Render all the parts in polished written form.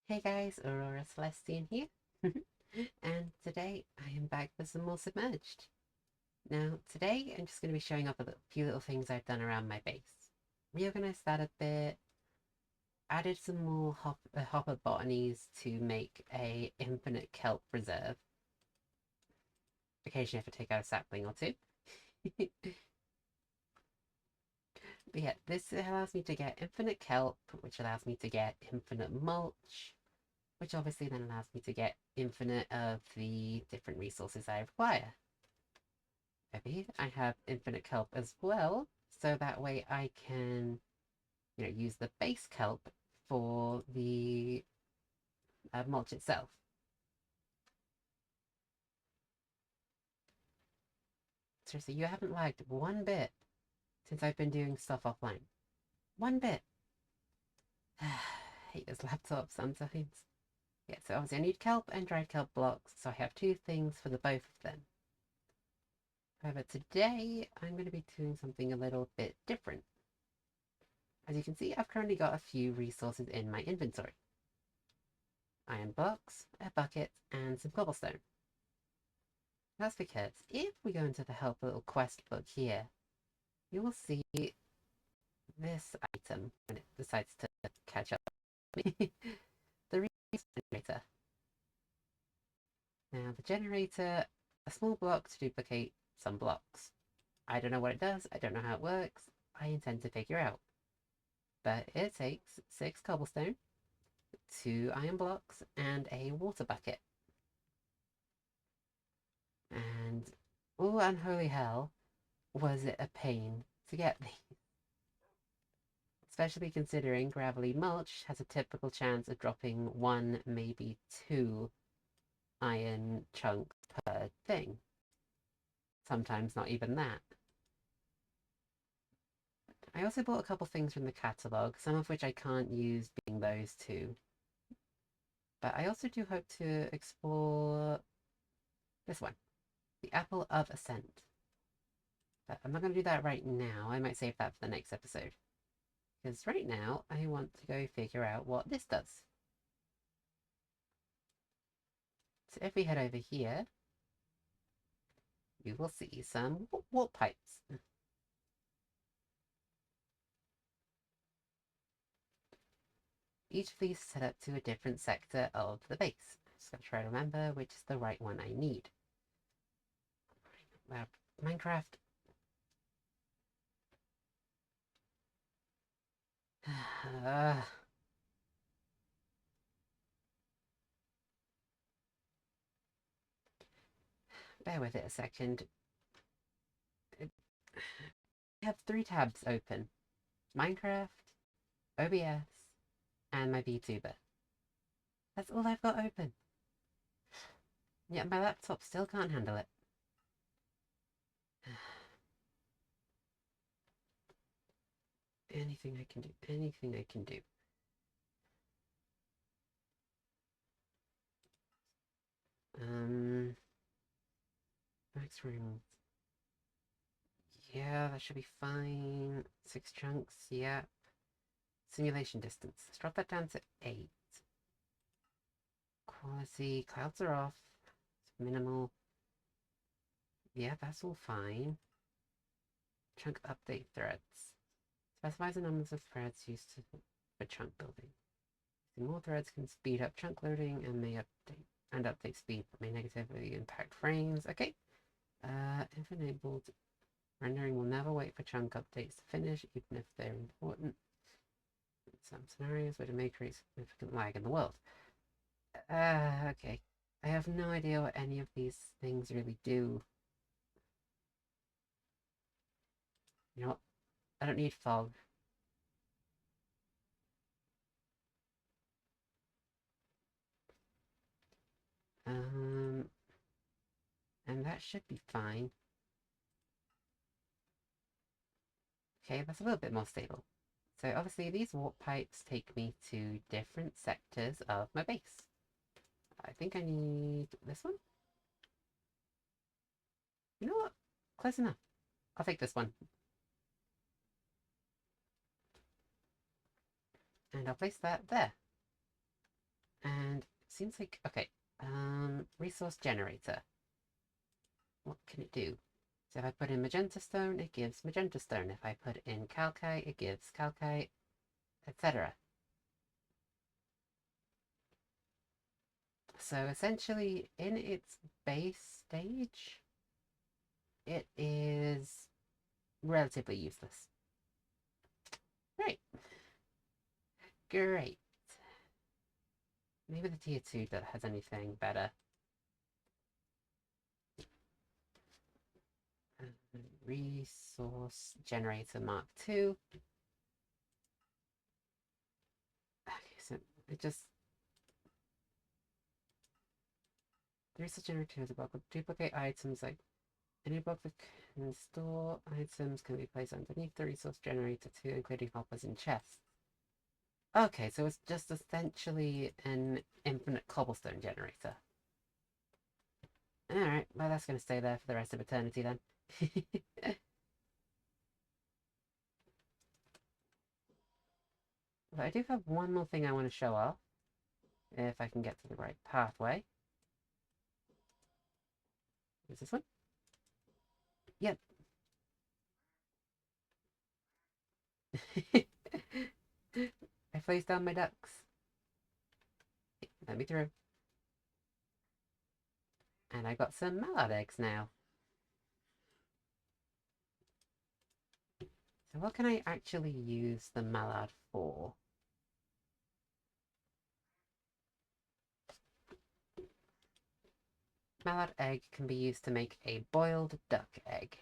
Hey guys, Aurora Celestian here, and today I am back with some more Submerged. Now, today I'm just going to be showing off a few little things I've done around my base. Reorganized that a bit, added some more hopper botanies to make a infinite kelp reserve. Occasionally I have to take out a sapling or two. But yeah, this allows me to get infinite kelp, which allows me to get infinite mulch, which obviously then allows me to get infinite of the different resources I require. Maybe I have infinite kelp as well, so that way I can, use the base kelp for the mulch itself. Seriously, you haven't lagged one bit since I've been doing stuff offline. One bit. I hate this laptop sometimes. Yeah, so obviously I need kelp and dried kelp blocks, so I have two things for the both of them. However, today I'm going to be doing something a little bit different. As you can see, I've currently got a few resources in my inventory. Iron blocks, a bucket, and some cobblestone. That's because if we go into the help little quest book here, you will see this item when it decides to catch up with me. The resource generator. Now the generator, a small block to duplicate some blocks. I don't know what it does, I don't know how it works, I intend to figure out. But it takes 6 cobblestone, 2 iron blocks, and a water bucket. And, oh unholy hell, was it a pain to get these. Especially considering gravelly mulch has a typical chance of dropping 1, maybe 2 iron chunks per thing. Sometimes not even that. I also bought a couple things from the catalogue, some of which I can't use, being those two. But I also do hope to explore this one, the Apple of Ascent. But I'm not going to do that right now, I might save that for the next episode. Because right now, I want to go figure out what this does. So if we head over here, you will see some warp pipes. Each of these is set up to a different sector of the base. Just gotta try to remember which is the right one I need. Minecraft. Bear with it a second. I have 3 tabs open. Minecraft, OBS, and my VTuber. That's all I've got open. Yet my laptop still can't handle it. Anything I can do, anything I can do. Max room. Yeah, that should be fine. 6 chunks, yeah. Simulation distance. Let's drop that down to 8. Quality, clouds are off. It's minimal. Yeah, that's all fine. Chunk update threads. Specifies the numbers of threads used for chunk building. Using more threads can speed up chunk loading and may update speed, but may negatively impact frames. Okay. If enabled, rendering will never wait for chunk updates to finish, even if they're important. In some scenarios, but it may create significant lag in the world. Okay. I have no idea what any of these things really do. You know what? I don't need fog. Um, and that should be fine. Okay, that's a little bit more stable. So obviously these warp pipes take me to different sectors of my base. I think I need this one. You know what? Close enough. I'll take this one. And I'll place that there. seems like, okay, resource generator. What can it do? So if I put in magenta stone, it gives magenta stone. If I put in calcite, it gives calcite, etc. So essentially, in its base stage, it is relatively useless. Right. Great. Maybe the tier 2 that has anything better. Resource generator Mark 2. Okay, so it just... The resource generator is a block of duplicate items, like any block that can store items can be placed underneath the resource generator too, including hoppers and chests. Okay, so it's just essentially an infinite cobblestone generator. Alright, well that's going to stay there for the rest of eternity then. But I do have one more thing I want to show off, if I can get to the right pathway. Is this one? Yep. I placed down my ducks. Let me through. And I got some mallard eggs now. So what can I actually use the mallard for? Mallard egg can be used to make a boiled duck egg.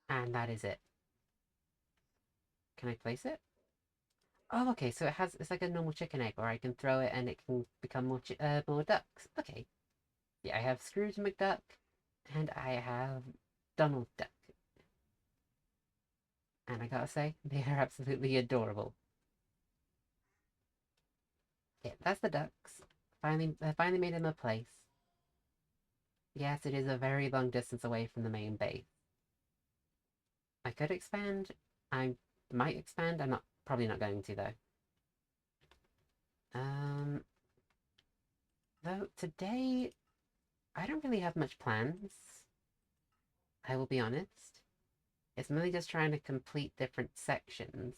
And that is it. Can I place it? Oh, okay, so it's like a normal chicken egg, where I can throw it and it can become more ducks. Okay. Yeah, I have Scrooge McDuck, and I have Donald Duck. And I gotta say, they are absolutely adorable. Yeah, that's the ducks. I finally made them a place. Yes, it is a very long distance away from the main base. I could expand. I might expand. I'm not probably not going to though. Though today I don't really have much plans. I will be honest. It's mainly just trying to complete different sections.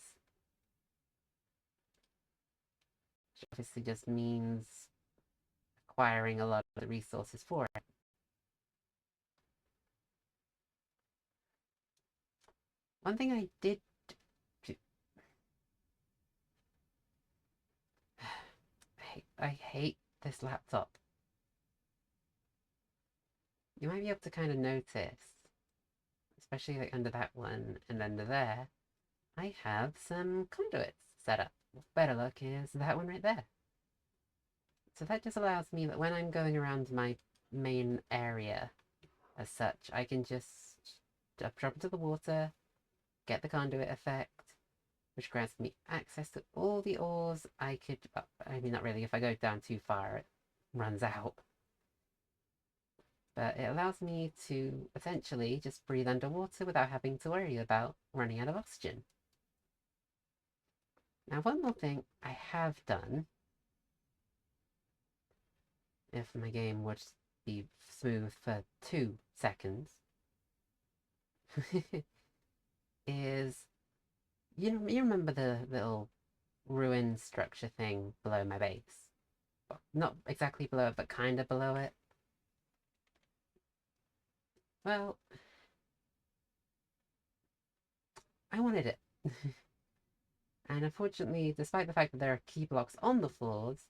Which obviously just means acquiring a lot of the resources for it. One thing I did do... I hate this laptop. You might be able to kind of notice, especially like under that one and under there, I have some conduits set up. Better luck is that one right there. So that just allows me that when I'm going around my main area as such, I can just drop into the water, get the conduit effect, which grants me access to all the ores I could... I mean, not really. If I go down too far, it runs out. But it allows me to essentially just breathe underwater without having to worry about running out of oxygen. Now, one more thing I have done, if my game would be smooth for 2 seconds, is, you remember the little ruin structure thing below my base? Well, not exactly below it, but kind of below it. Well, I wanted it. And unfortunately, despite the fact that there are key blocks on the floors,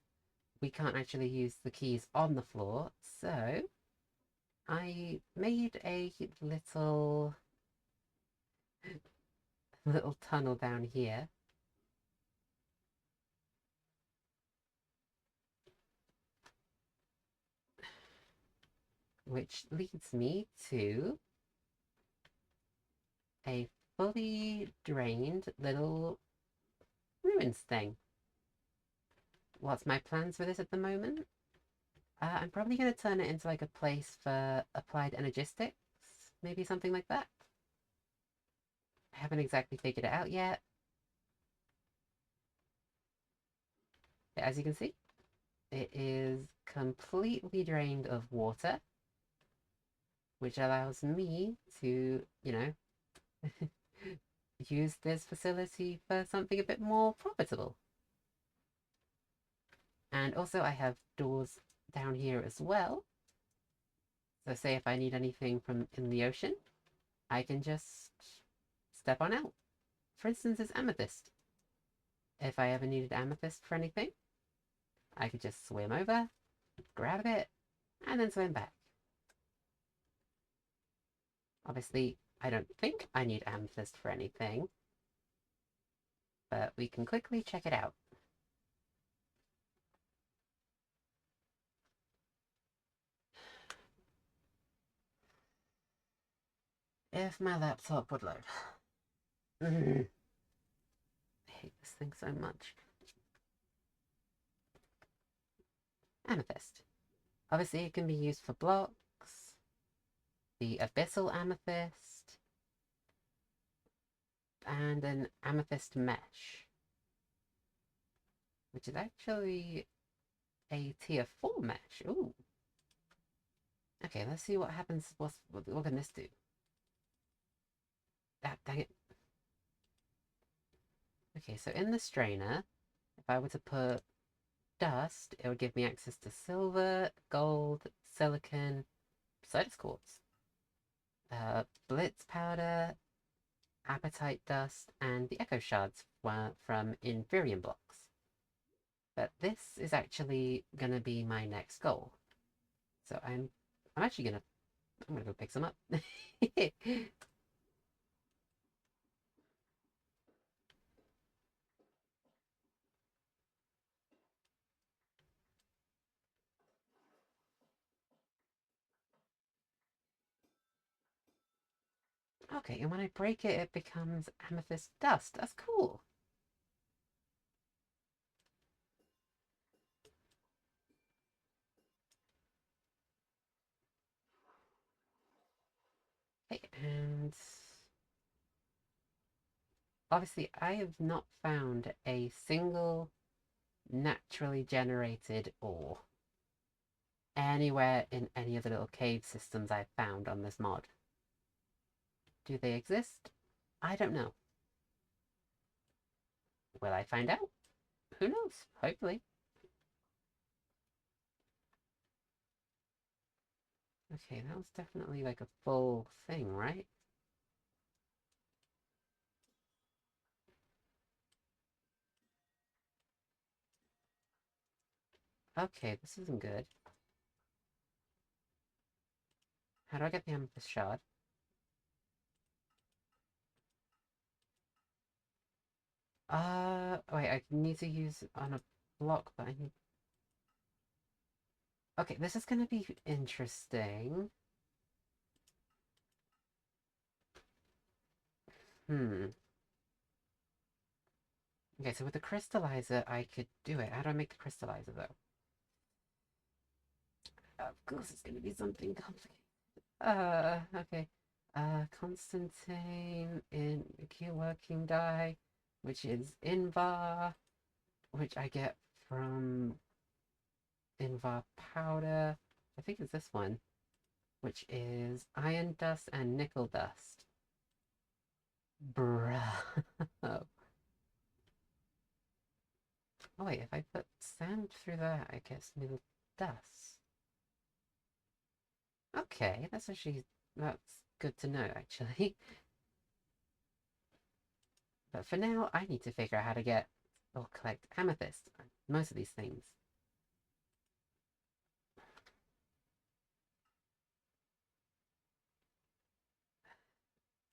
we can't actually use the keys on the floor, so I made a little tunnel down here. Which leads me to a fully drained little ruins thing. What's my plans for this at the moment? I'm probably going to turn it into like a place for applied energistics, maybe something like that. I haven't exactly figured it out yet. As you can see, it is completely drained of water, which allows me to, use this facility for something a bit more profitable. And also I have doors down here as well. So say if I need anything from in the ocean, I can just step on out. For instance, this amethyst. If I ever needed amethyst for anything, I could just swim over, grab it, and then swim back. Obviously, I don't think I need amethyst for anything, but we can quickly check it out. If my laptop would load. I hate this thing so much. Amethyst. Obviously, it can be used for blocks, the abyssal amethyst, and an amethyst mesh, which is actually a tier 4 mesh. Ooh. Okay, let's see what happens. What can this do? Ah, dang it. Okay, so in the strainer, if I were to put dust, it would give me access to silver, gold, silicon, Sidus quartz, blitz powder, apatite dust, and the echo shards from inferium blocks. But this is actually gonna be my next goal. So I'm gonna go pick some up. Okay, and when I break it, it becomes amethyst dust. That's cool. Okay, and obviously I have not found a single naturally generated ore anywhere in any of the little cave systems I've found on this mod. Do they exist? I don't know. Will I find out? Who knows? Hopefully. Okay, that was definitely like a full thing, right? Okay, this isn't good. How do I get the amethyst shard? Wait, I need to use it on a block, but I need... Okay, this is gonna be interesting. Hmm. Okay, so with the crystallizer, I could do it. How do I make the crystallizer, though? Of course, it's gonna be something complicated. Okay. Constantine in key working die, which is Invar, which I get from Invar powder. I think it's this one, which is iron dust and nickel dust. Bruh. Oh wait, if I put sand through that, I get some dust. Okay, that's good to know actually. But for now, I need to figure out how to get or collect amethyst. Most of these things.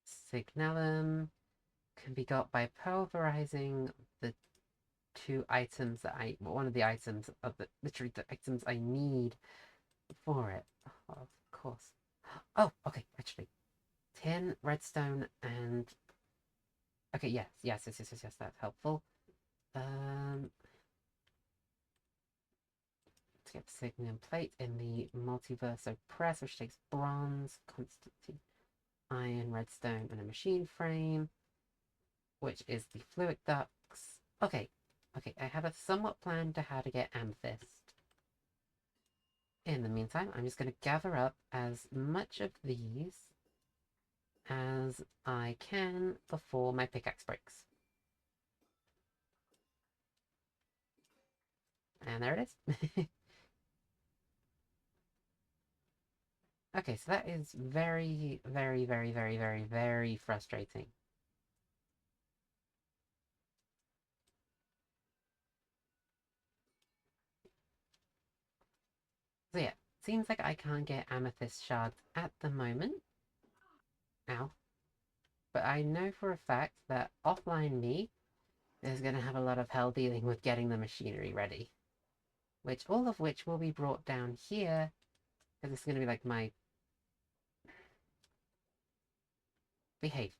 Signalum can be got by pulverizing the two items one of the items of literally the items I need for it. Oh, of course. Oh, okay, actually. Tin, redstone, and okay, yes, that's helpful. Let's get the signum plate in the multiverso press, which takes bronze, Constantine, iron, redstone, and a machine frame, which is the fluid ducts. Okay, Okay, I have a somewhat plan to how to get amethyst. In the meantime, I'm just going to gather up as much of these as I can before my pickaxe breaks. And there it is. Okay, so that is very, very, very, very, very, very frustrating. So yeah, seems like I can't get amethyst shards at the moment. Ow. But I know for a fact that offline me is going to have a lot of hell dealing with getting the machinery ready. All of which will be brought down here, because it's going to be like my... Behave.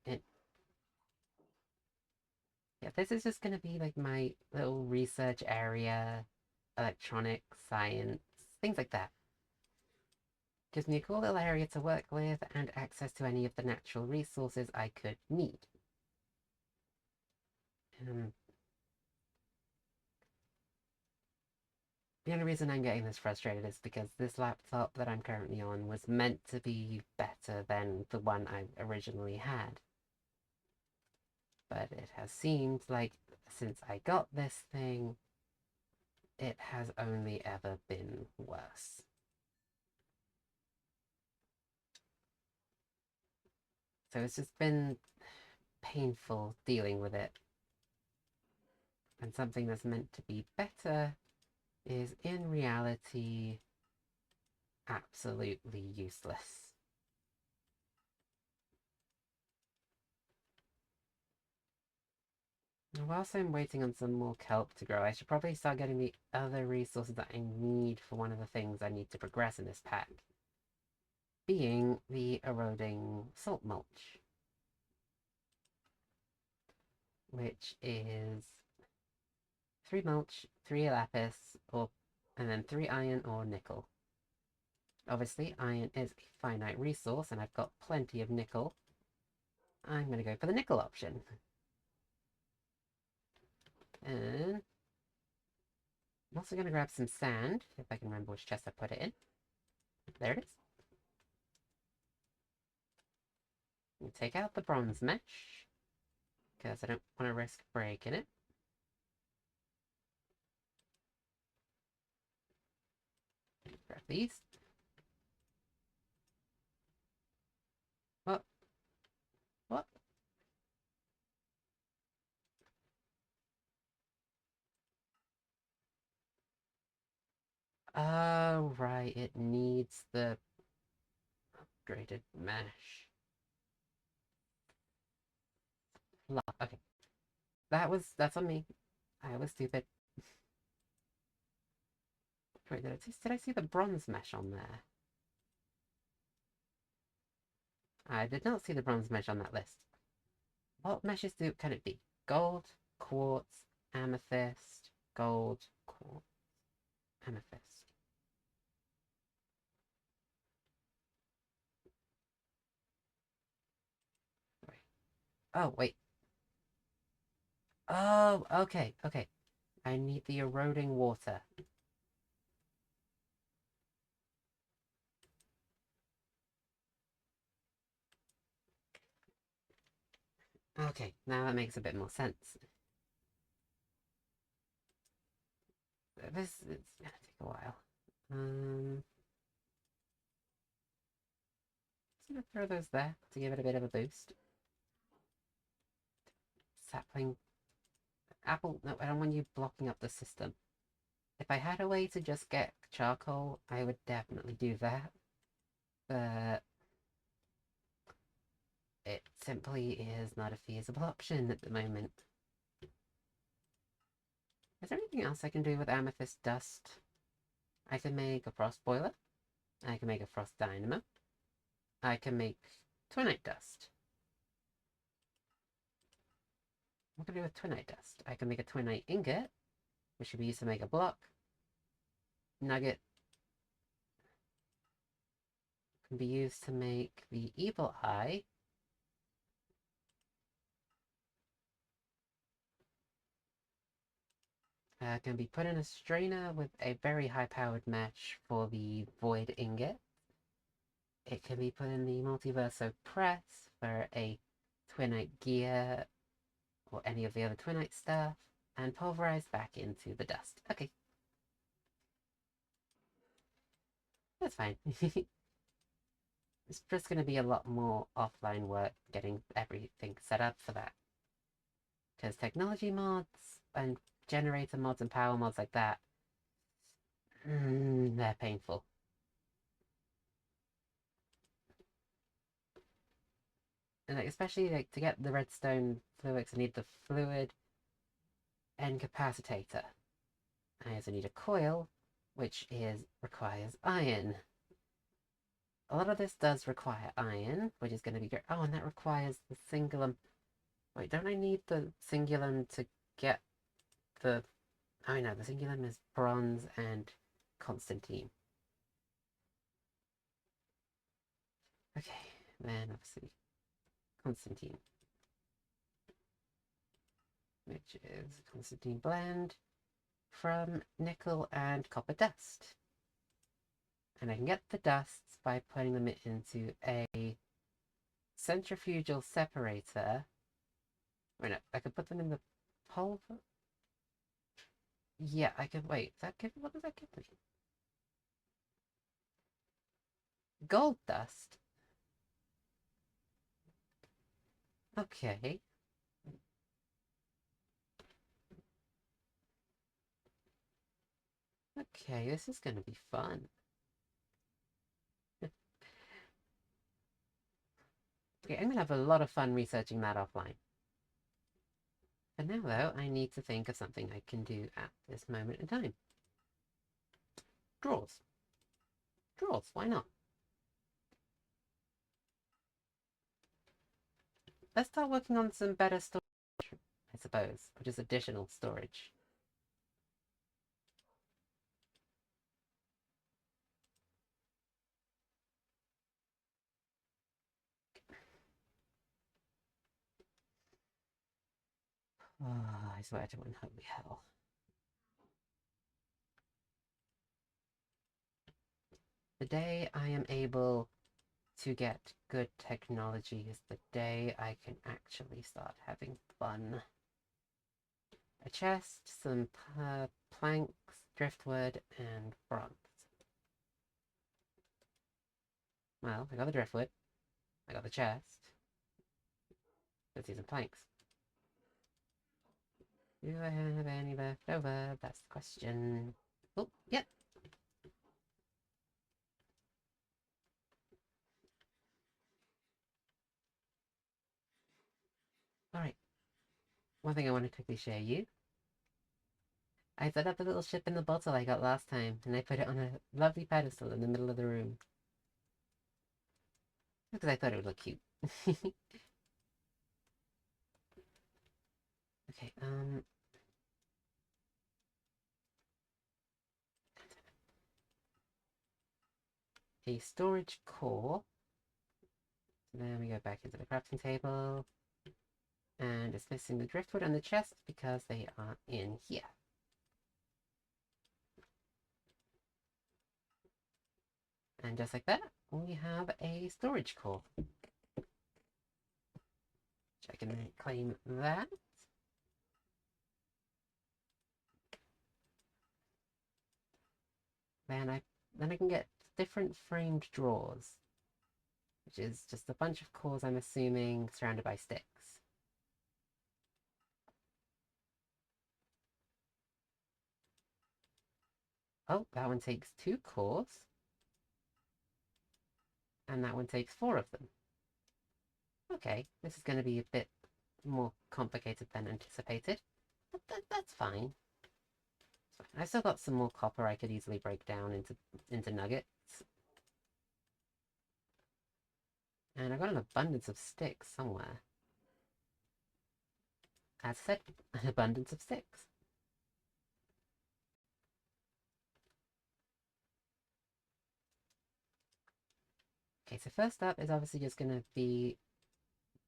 And yeah, this is just going to be like my little research area, electronics, science, things like that. Gives me a cool little area to work with and access to any of the natural resources I could need. The only reason I'm getting this frustrated is because this laptop that I'm currently on was meant to be better than the one I originally had. But it has seemed like since I got this thing, it has only ever been worse. So it's just been painful dealing with it. And something that's meant to be better is in reality absolutely useless. And whilst I'm waiting on some more kelp to grow, I should probably start getting the other resources that I need for one of the things I need to progress in this pack. Being the eroding salt mulch. Which is 3 mulch, 3 lapis, and then 3 iron or nickel. Obviously, iron is a finite resource, and I've got plenty of nickel. I'm going to go for the nickel option. And I'm also going to grab some sand, if I can remember which chest I put it in. There it is. And take out the bronze mesh, because I don't want to risk breaking it. Grab these. What? What? Oh, right, it needs the upgraded mesh. Okay. That's on me. I was stupid. Wait, did I see the bronze mesh on there? I did not see the bronze mesh on that list. What meshes can it be? Gold, quartz, amethyst, gold, quartz, amethyst. Wait. Oh, wait. Oh, okay, okay. I need the eroding water. Okay, now that makes a bit more sense. This is gonna take a while. Just gonna throw those there to give it a bit of a boost. Sapling. Apple, no, I don't want you blocking up the system. If I had a way to just get charcoal, I would definitely do that. But it simply is not a feasible option at the moment. Is there anything else I can do with amethyst dust? I can make a frost boiler. I can make a frost dynamo. I can make twinite dust. What can I do with twinite dust? I can make a twinite ingot, which should be used to make a block. Nugget. can be used to make the evil eye. Can be put in a strainer with a very high-powered mesh for the void ingot. It can be put in the multiverso press for a twinite gear or any of the other twinite stuff, and pulverized back into the dust. Okay. That's fine. It's just going to be a lot more offline work getting everything set up for that. Because technology mods and generator mods and power mods like that, they're painful. And like, especially like to get the redstone fluids, I need the fluid incapacitator. I also need a coil, which requires iron. A lot of this does require iron, which is going to be great. Oh, and that requires the singulum. Wait, don't I need the singulum to get the... Oh no, the singulum is bronze and Constantine. Okay, then obviously Constantine. Which is Constantine blend from nickel and copper dust. And I can get the dusts by putting them into a centrifugal separator. Wait, no, I could put them in the pulver. Yeah, I can. Wait, what does that give me? Gold dust. Okay. Okay, this is gonna be fun. Okay, I'm gonna have a lot of fun researching that offline. For now, though, I need to think of something I can do at this moment in time. Drawers. Drawers, why not? Let's start working on some better storage, I suppose, or just additional storage. Oh, I swear to unholy hell. The day I am able to get good technology is the day I can actually start having fun. A chest, some planks, driftwood, and bronze. Well, I got the driftwood. I got the chest. Let's see some planks. Do I have any left over? That's the question. Oh, yep. Alright. One thing I want to quickly share you. I set up a little ship in the bottle I got last time, and I put it on a lovely pedestal in the middle of the room. Because I thought it would look cute. Okay, a storage core. Then we go back into the crafting table. And it's missing the driftwood and the chest because they are in here. And just like that, we have a storage core. Which I can claim that. Then I can get different framed drawers, which is just a bunch of cores, I'm assuming, surrounded by sticks. Oh, that one takes 2 cores. And that one takes 4 of them. Okay, this is going to be a bit more complicated than anticipated. But that's fine. I still got some more copper I could easily break down into nuggets. And I've got an abundance of sticks somewhere. As I said, an abundance of sticks. Okay, so first up is obviously just going to be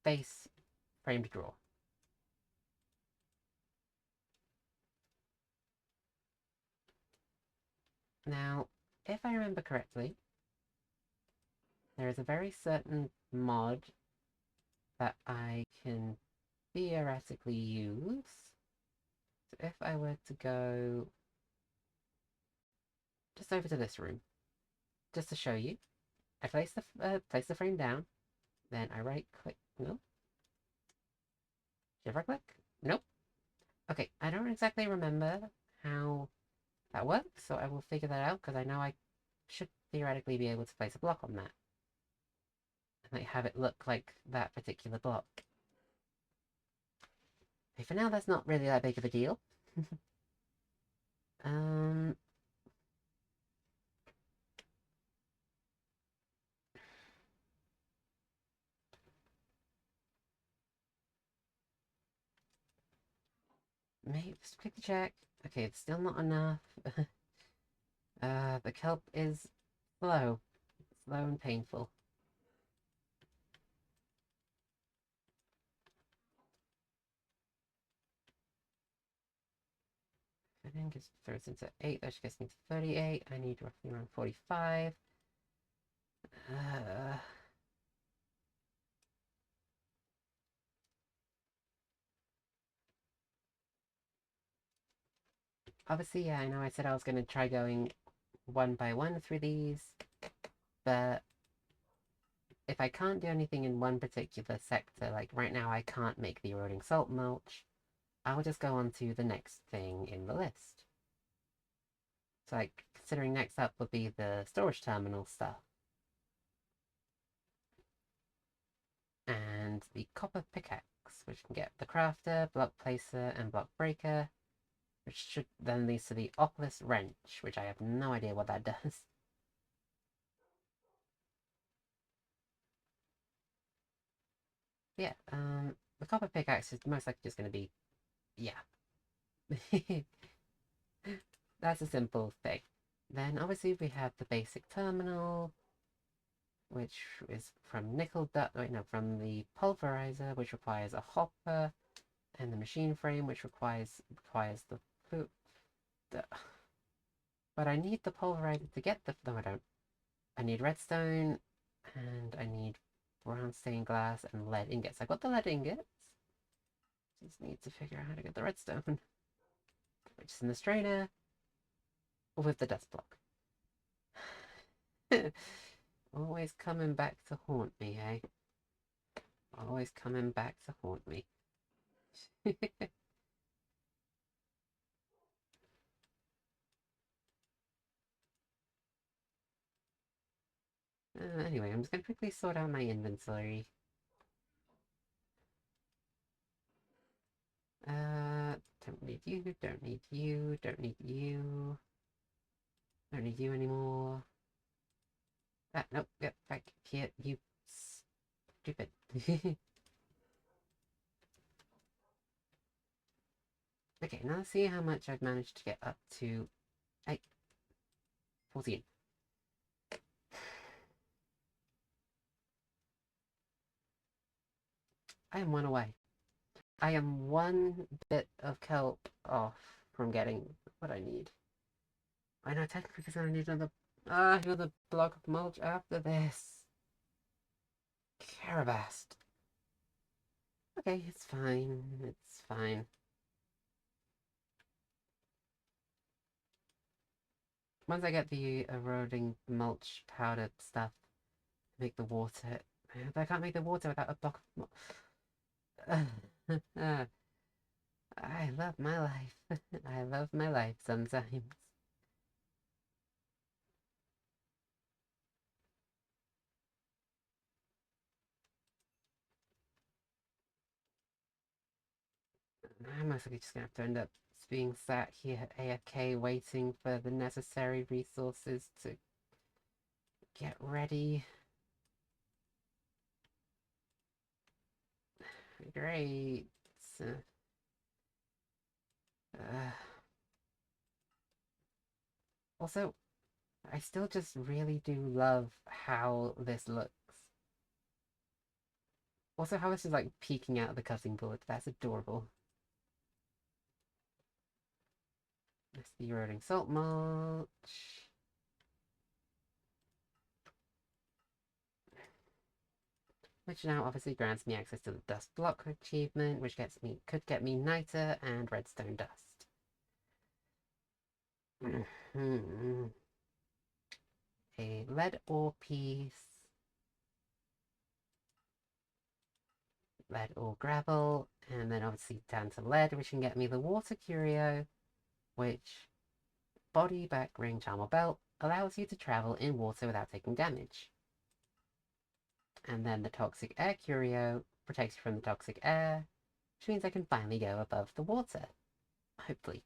base framed drawer. Now, if I remember correctly, there is a very certain mod that I can theoretically use. So if I were to go just over to this room, just to show you, I place the frame down, then I right click. No, shift right click. Nope. Okay, I don't exactly remember how that works, so I will figure that out because I know I should theoretically be able to place a block on that and like have it look like that particular block. Okay, for now that's not really that big of a deal. um, maybe just quickly check. Okay, it's still not enough. The kelp is slow, slow and painful. I think it throws into 8, that gets me to 38. I need roughly around 45. Uh, Obviously, yeah, I know I said I was going to try going one by one through these, but if I can't do anything in one particular sector, like right now I can't make the eroding salt mulch, I'll just go on to the next thing in the list. So like, considering next up would be the storage terminal stuff. And the copper pickaxe, which can get the crafter, block placer, and block breaker, which should then lead to the Seaopolis wrench, which I have no idea what that does. Yeah, the copper pickaxe is most likely just going to be, yeah. That's a simple thing. Then obviously we have the basic terminal, which is from nickel dust, wait no, from the pulverizer, which requires a hopper, and the machine frame, which requires the food. But I need the pulverizer to get the, no I don't. I need redstone, and I need brown stained glass and lead ingots. I got the lead ingots. Just need to figure out how to get the redstone, which is in the strainer with the dust block. Always coming back to haunt me, eh? Always coming back to haunt me. Anyway, I'm just gonna quickly sort out my inventory. Don't need you, don't need you, don't need you. Don't need you anymore. Ah, nope, yep, back here, you stupid. Okay, now let's see how much I've managed to get up to. 8, 14. I am one away. I am one bit of kelp off from getting what I need. I know technically because I need another block of mulch after this. Carabast. Okay, it's fine. It's fine. Once I get the eroding mulch powder stuff, make the water. I can't make the water without a block of I love my life. I love my life sometimes. I'm mostly just gonna have to end up being sat here AFK waiting for the necessary resources to get ready. Great. Uh, Also, I still just really do love how this looks. Also, how this is like peeking out of the cutting board. That's adorable. That's the eroding salt mulch. Which now obviously grants me access to the dust block achievement, which could get me niter and redstone dust. A lead ore piece, lead ore gravel, and then obviously down to lead, which can get me the water curio, which body, back, ring, charm, or belt allows you to travel in water without taking damage. And then the toxic air curio protects you from the toxic air, which means I can finally go above the water. Hopefully.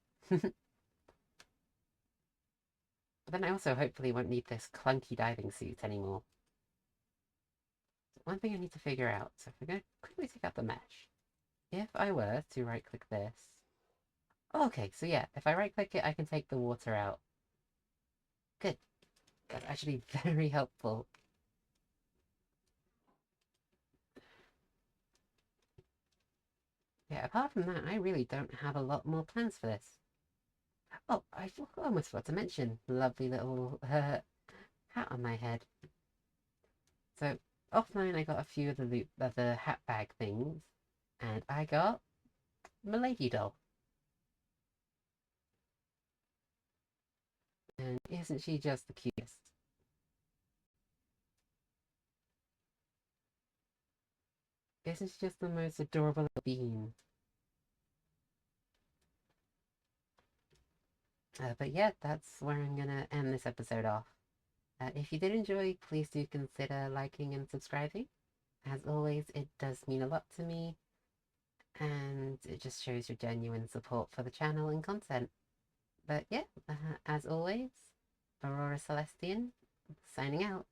But then I also hopefully won't need this clunky diving suit anymore. One thing I need to figure out, so if we're going to quickly take out the mesh. If I were to right click this. Oh, okay, so yeah, if I right click it, I can take the water out. Good. That's actually very helpful. Yeah, apart from that, I really don't have a lot more plans for this. Oh, I almost forgot to mention lovely little hat on my head. So offline, I got a few of the hat bag things, and I got Milady doll. And isn't she just the cutest? Isn't she just the most adorable little bean? But yeah, that's where I'm gonna end this episode off. If you did enjoy, please do consider liking and subscribing. As always, it does mean a lot to me, and it just shows your genuine support for the channel and content. But yeah, as always, Aurora Celestian, signing out.